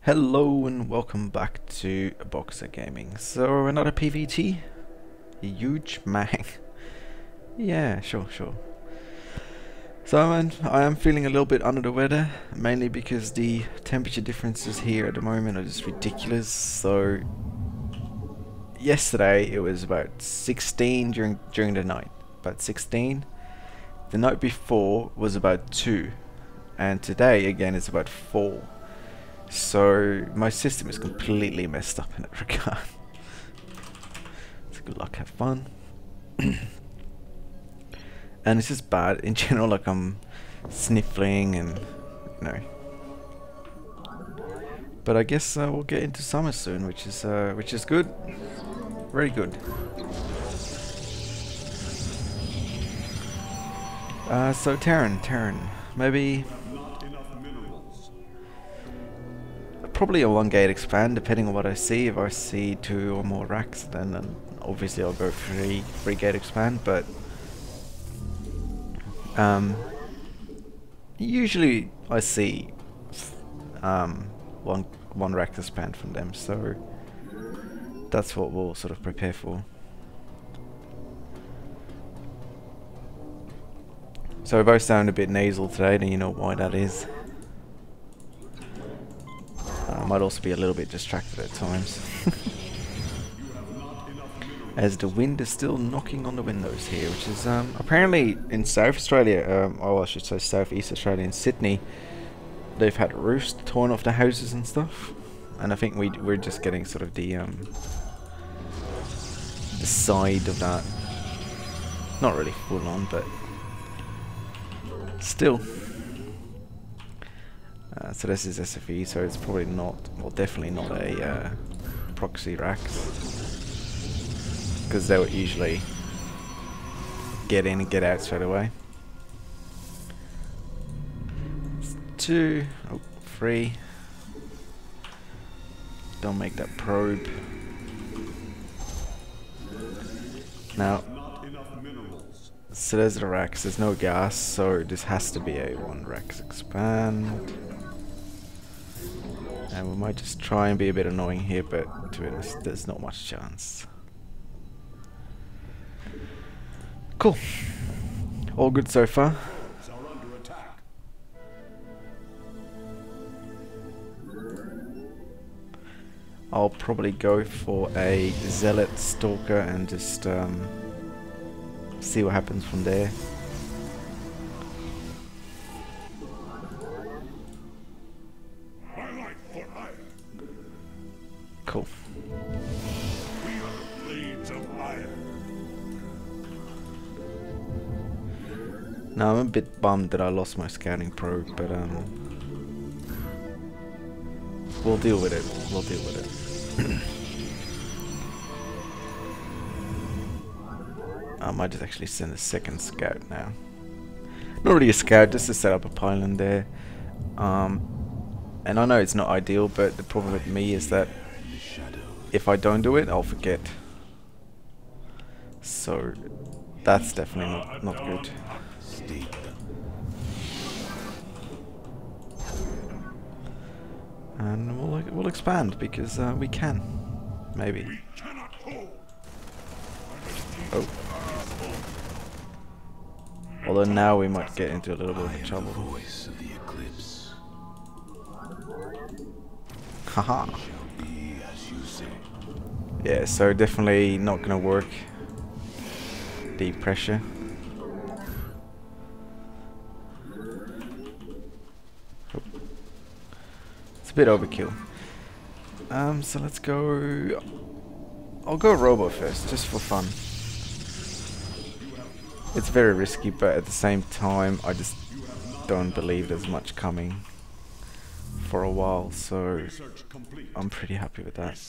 Hello and welcome back to Boxer Gaming. So another PvT? Huge mang. Yeah, sure. So I am feeling a little bit under the weather, mainly because the temperature differences here at the moment are just ridiculous. So yesterday it was about 16 during the night, about 16. The night before was about 2, and today again it's about 4. So my system is completely messed up in that regard. So good luck, have fun. And it's just bad in general, like I'm sniffling and But I guess we'll get into summer soon, which is good, very good. So Terran, maybe. Probably a 1 gate expand, depending on what I see. If I see 2 or more racks, then obviously I'll go 3 gate expand. But usually I see one rack expand from them, so that's what we'll sort of prepare for. So if I sound a bit nasal today, then you know why that is. I might also be a little bit distracted at times. As the wind is still knocking on the windows here, which is apparently in South Australia, or I should say South East Australia, in Sydney, they've had roofs torn off the houses and stuff. And I think we're just getting sort of the side of that. Not really full on, but still. So this is SFE, so it's probably not, well, definitely not a proxy rack, because they would usually get in and get out straight away. 2, 3. Don't make that probe. Now, so there's the racks. There's no gas, so this has to be a 1 racks expand. And we might just try and be a bit annoying here, but to be honest, there's not much chance. Cool. All good so far. I'll probably go for a Zealot Stalker and just see what happens from there. Cool. Now I'm a bit bummed that I lost my scouting probe, but we'll deal with it. I might just actually send a second scout now. Not really a scout, just to set up a pylon there. And I know it's not ideal, but the problem with me is that if I don't do it, I'll forget. So that's definitely not good. And we'll expand because we can, maybe. Oh. Although now we might get into a little bit of trouble. Haha. Yeah, so definitely not gonna work. Deep pressure. Oh. It's a bit overkill. So let's go. I'll go Robo first, just for fun. It's very risky, but at the same time, I just don't believe there's much coming for a while, so I'm pretty happy with that.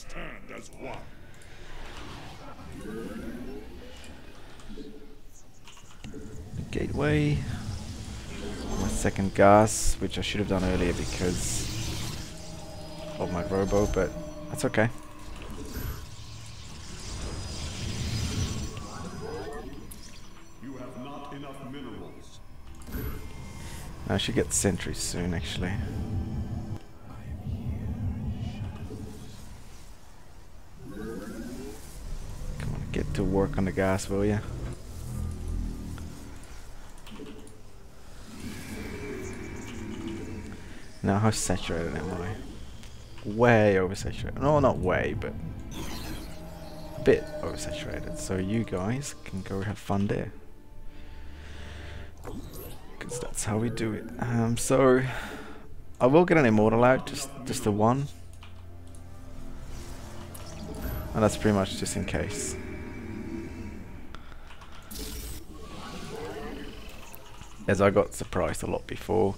Gateway. My second gas, which I should have done earlier because of my robo, but that's okay. You have not enough minerals. I should get sentries soon, actually. to work on the gas, will you? Now, how saturated am I? Way oversaturated. No, not way, but a bit oversaturated. So you guys can go have fun there. Because that's how we do it. So I will get an immortal out, just the one. And that's pretty much just in case. As I got surprised a lot before.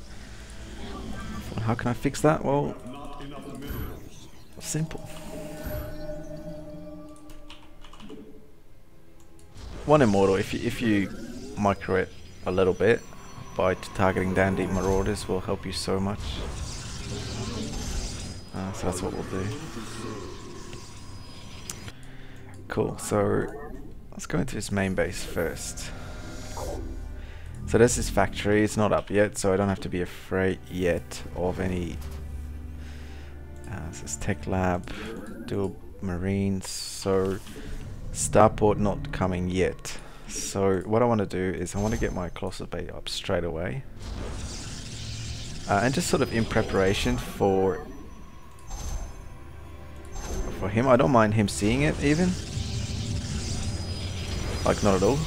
How can I fix that? Well, simple. One immortal, if you micro it a little bit by targeting down deep marauders, will help you so much. So that's what we'll do. Cool. So let's go into his main base first. So this is factory. It's not up yet, so I don't have to be afraid yet of any. This is tech lab, dual marines. So starport not coming yet. So what I want to do is I want to get my Colossus Bay up straight away, and just sort of in preparation for him. I don't mind him seeing it even, like not at all.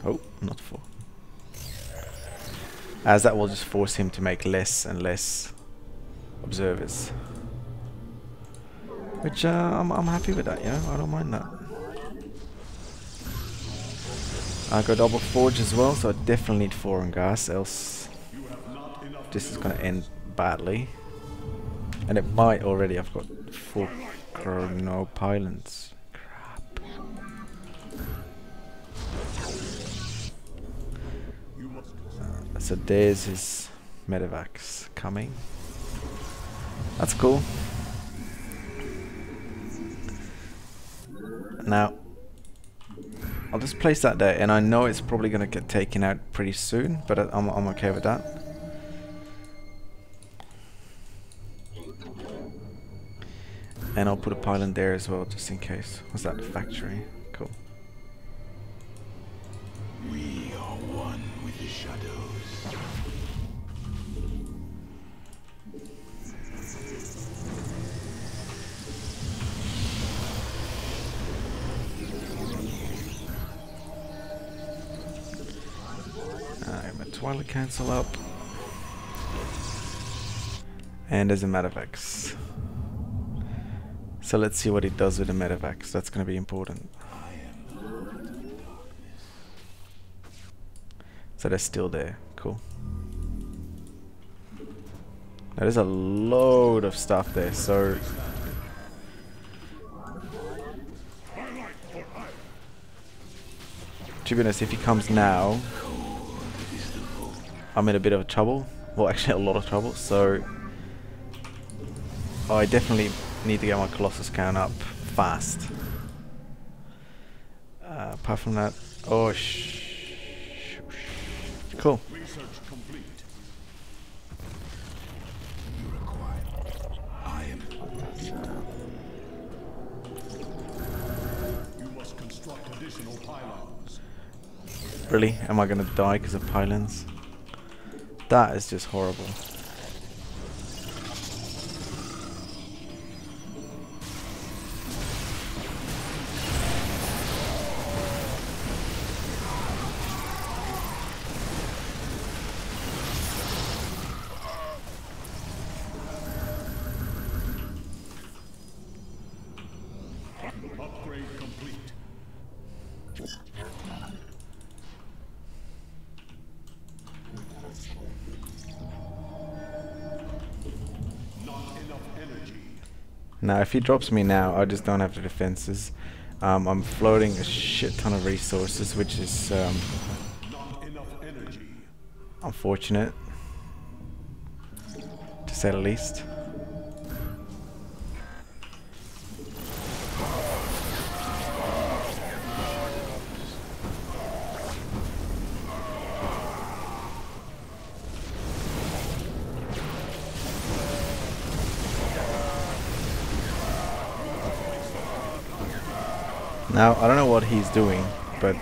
Oh, not full. As that will just force him to make less and less observers. Which I'm happy with that, you know, I don't mind that. I got double forge as well, so I definitely need 4 on gas, else this is gonna end badly. And it might already. I've got 4 chrono pylons. So there's his medevacs coming. That's cool. Now, I'll just place that there, and I know it's probably going to get taken out pretty soon, but I'm okay with that. And I'll put a pylon there as well, just in case. Was that the factory? Cool. We are one with the shadows. My Twilight Cancel up. And there's a Medevacs. So let's see what it does with the Medevacs. That's going to be important. So they're still there. Cool. Now there's a load of stuff there, so to be honest, if he comes now, I'm in a bit of trouble. Well, actually a lot of trouble, so I definitely need to get my Colossus count up fast. Apart from that, oh cool. Research complete. You require. I am. You must construct additional pylons. Really? Am I gonna die because of pylons? That is just horrible. Upgrade complete. Not enough energy. Now if he drops me now, I just don't have the defenses. I'm floating a shit ton of resources, which is Not enough energy. unfortunate, to say the least. Now, I don't know what he's doing, but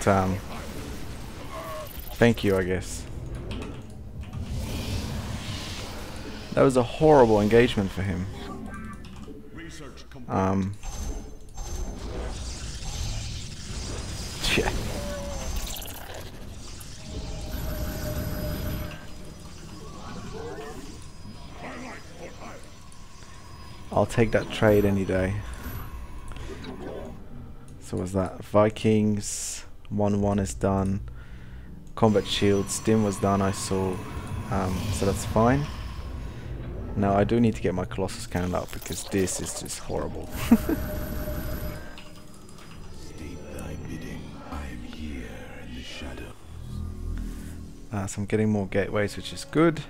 thank you, I guess. That was a horrible engagement for him. Yeah. I'll take that trade any day. So was that Vikings 1-1 is done. Combat shield stim was done, I saw. So that's fine. Now I do need to get my Colossus cannon up because this is just horrible. So I'm getting more gateways, which is good.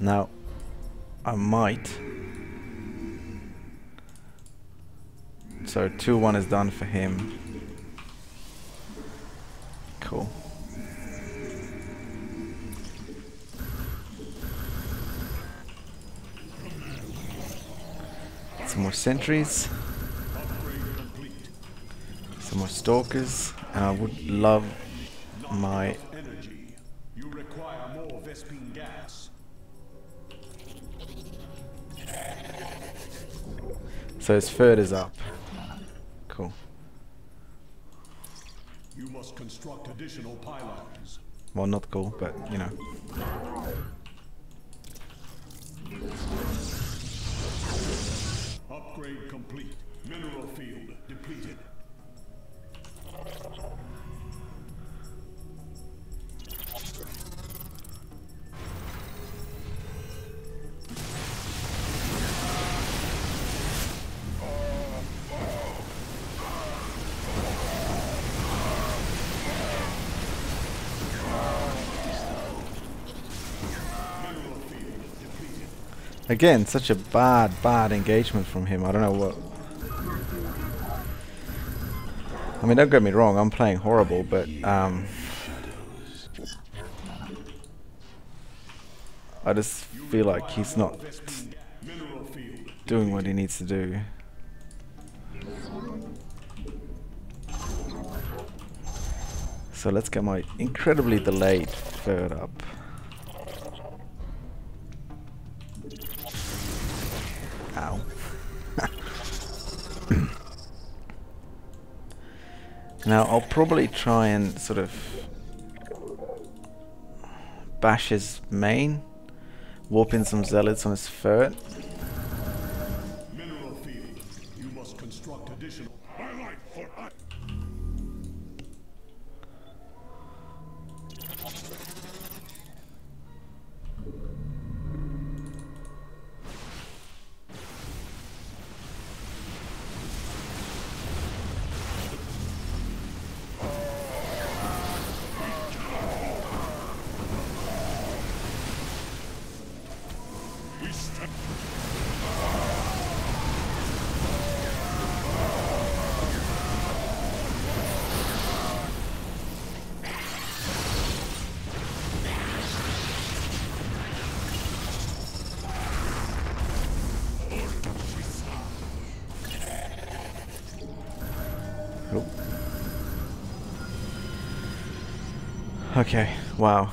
Now I might. So 2-1 is done for him. Cool. Some more sentries. Some more stalkers. And I would love my... You require more Vespine gas. So his third is up. Cool. You must construct additional pylons. Well, not cool, but you know. Upgrade complete. Mineral field depleted. Again, such a bad engagement from him. I don't know what... I mean, don't get me wrong, I'm playing horrible, but I just feel like he's not doing what he needs to do. So let's get my incredibly delayed third up. Ow. Now I'll probably try and sort of bash his main, warp in some zealots on his third. Mineral field. You must construct additional. Okay, wow.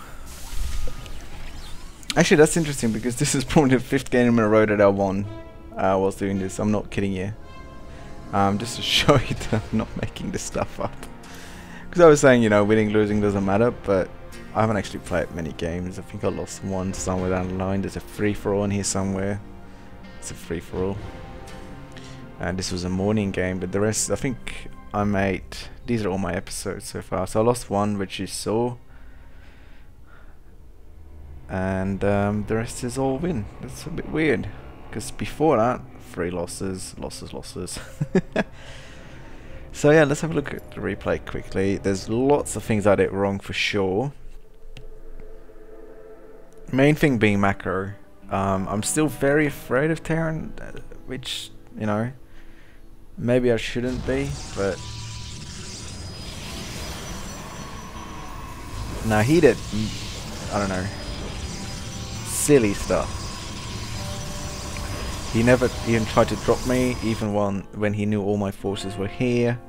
Actually, that's interesting because this is probably the 5th game in a row that I won whilst doing this. I'm not kidding you. Just to show you that I'm not making this stuff up. Because I was saying, you know, winning, losing doesn't matter, but I haven't actually played many games. I think I lost one somewhere down the line. There's a free-for-all in here somewhere. It's a free-for-all. And this was a morning game, but the rest, I think I made... These are all my episodes so far. So I lost one, which you saw. And the rest is all win. That's a bit weird, because before that, 3 losses. So yeah, let's have a look at the replay quickly. There's lots of things I did wrong for sure. Main thing being macro. I'm still very afraid of Terran, which, you know, maybe I shouldn't be, but now he did, I don't know, silly stuff. He never even tried to drop me, even when he knew all my forces were here.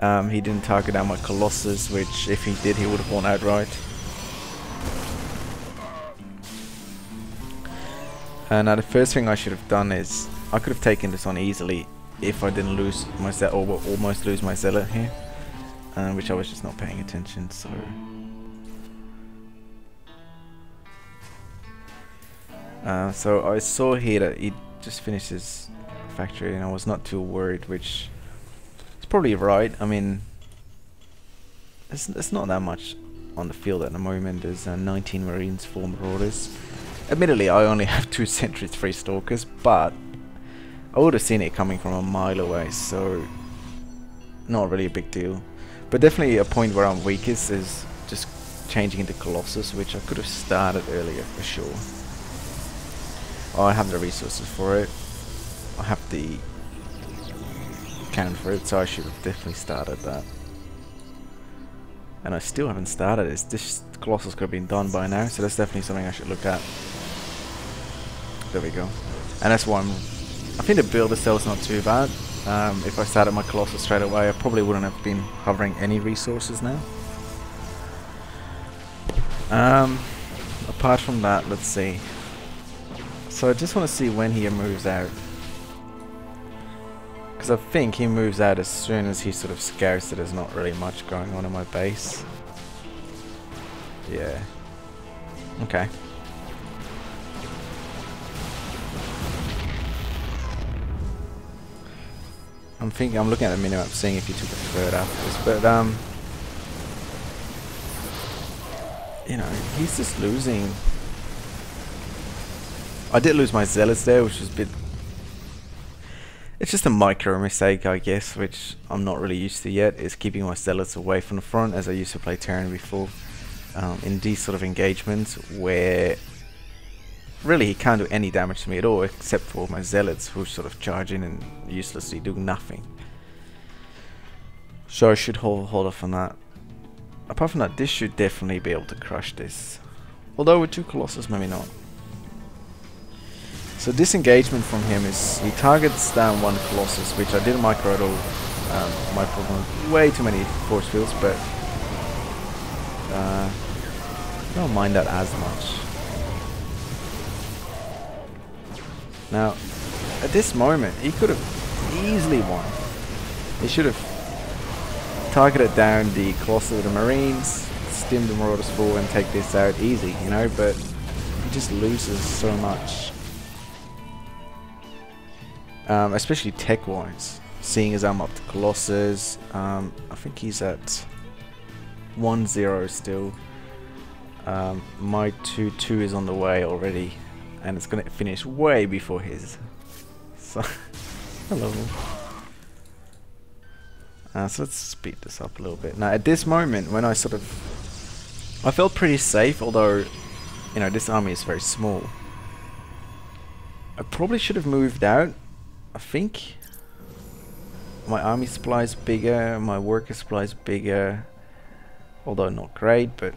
He didn't target down my Colossus, which if he did, he would have won outright. Now the first thing I should have done is, I could have taken this on easily if I didn't lose my Zealot, or almost lose my Zealot here. Which I was just not paying attention, so... So I saw here that he just finished his factory and I was not too worried, which is probably right. I mean, it's not that much on the field at the moment. There's 19 Marines, 4 Marauders. Admittedly, I only have 2 Sentries, 3 Stalkers, but I would have seen it coming from a mile away, so not really a big deal. But definitely a point where I'm weakest is just changing into Colossus, which I could have started earlier for sure. Oh, I have the resources for it. I have the cannon for it, so I should have definitely started that. And I still haven't started it. This Colossus could have been done by now, so that's definitely something I should look at. There we go. And that's why I think the build itself is not too bad. If I started my Colossus straight away, I probably wouldn't have been hovering any resources now. Apart from that, let's see. So I just want to see when he moves out. Because I think he moves out as soon as he sort of scares that there's not really much going on in my base. Yeah. Okay. I'm looking at the minimap, seeing if he took a third after this, but you know, he's just losing. I did lose my Zealots there, which was a bit... It's just a micro mistake, I guess, which I'm not really used to yet, is keeping my Zealots away from the front, as I used to play Terran before. In these sort of engagements, where really he can't do any damage to me at all, except for my Zealots, who sort of charge in and uselessly do nothing. So I should hold off on that. Apart from that, this should definitely be able to crush this. Although with 2 Colossus, maybe not. So this engagement from him is, he targets down 1 Colossus, which I didn't micro at all. My problem, way too many force fields, but I don't mind that as much. Now, at this moment, he could have easily won. He should have targeted down the Colossus of the Marines, stim the Marauders full and take this out easy, you know, but he just loses so much. Especially tech-wise, seeing as I'm up to Colossus. I think he's at 1-0 still. My 2-2 is on the way already, and it's gonna finish way before his. So, hello. So let's speed this up a little bit. Now, at this moment, when I felt pretty safe, although, you know, this army is very small. I probably should have moved out. I think my army supply is bigger, my worker supply is bigger, although not great, but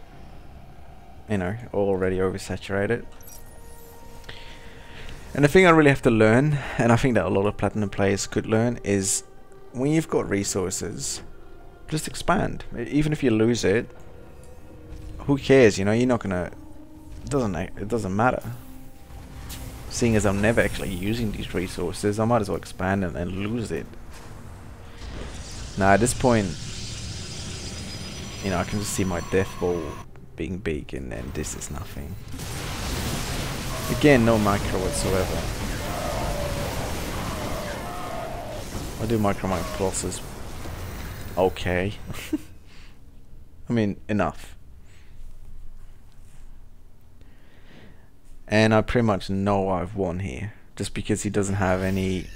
you know, already oversaturated. And the thing I really have to learn, and I think that a lot of Platinum players could learn, is when you've got resources, just expand. Even if you lose it, who cares, you know, you're not gonna, it doesn't matter. Seeing as I'm never actually using these resources, I might as well expand and lose it. Now at this point, you know, I can just see my death ball being big, and then this is nothing. Again, no micro whatsoever. I do micro my Colossus. Okay. I mean, enough. And I pretty much know I've won here, just because he doesn't have any.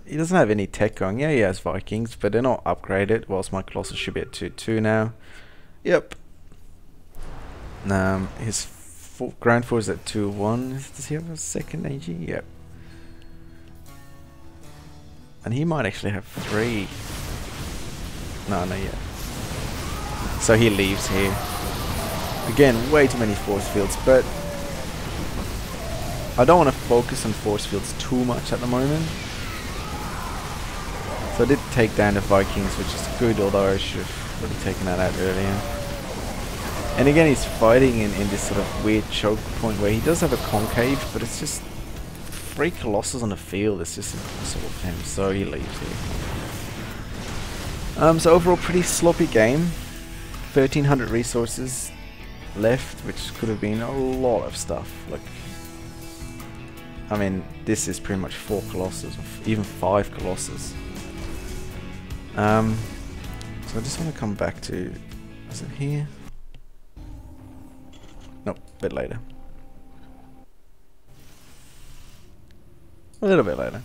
He doesn't have any tech going. Yeah, he has Vikings, but they're not upgraded. Whilst my Colossus should be at 2-2 now. Yep. His ground force at 2-1. Does he have a second AG? Yep. And he might actually have 3. No, not yet. So he leaves here. Again, way too many force fields, but I don't want to focus on force fields too much at the moment. So I did take down the Vikings, which is good, although I should have really taken that out earlier. And again, he's fighting in this sort of weird choke point where he does have a concave, but it's just 3 Colossus on the field. It's just impossible for him, so he leaves here. So overall, pretty sloppy game. 1,300 resources left, which could have been a lot of stuff. Like, I mean, this is pretty much 4 Colossus, or even 5 Colossus. So I just want to come back to, is it here? Nope, a bit later. A little bit later.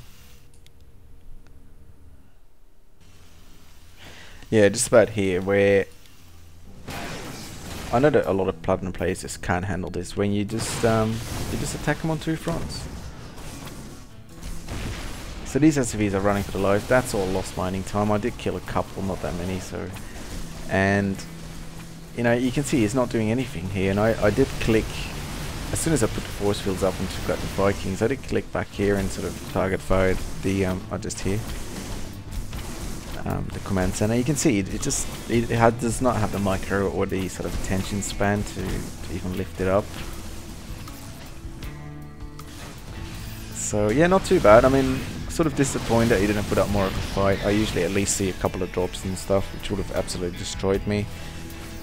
Yeah, just about here, where I know that a lot of Platinum players just can't handle this. When you just attack them on 2 fronts. So these SCVs are running for the life. That's all lost mining time. I did kill a couple, not that many. So, and you know, you can see he's not doing anything here. And I did click as soon as I put the force fields up and took out the Vikings. I did click back here and sort of target fired the just here. The command center. You can see it does not have the micro or the sort of attention span to even lift it up. So yeah, not too bad. I mean, sort of disappointed that he didn't put up more of a fight. I usually at least see a couple of drops and stuff, which would have absolutely destroyed me.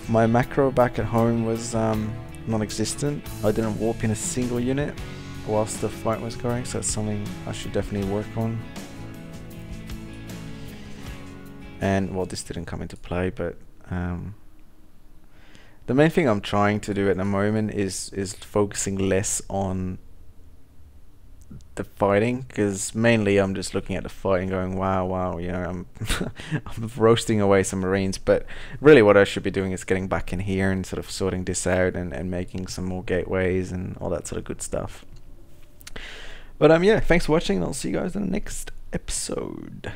My macro back at home was non-existent. I didn't warp in a single unit whilst the fight was going, so that's something I should definitely work on. And well, this didn't come into play, but the main thing I'm trying to do at the moment is focusing less on the fighting, because mainly I'm just looking at the fight and going, wow, you know, I'm I'm roasting away some Marines. But really what I should be doing is getting back in here and sort of sorting this out and making some more gateways and all that sort of good stuff. But yeah, thanks for watching, and I'll see you guys in the next episode.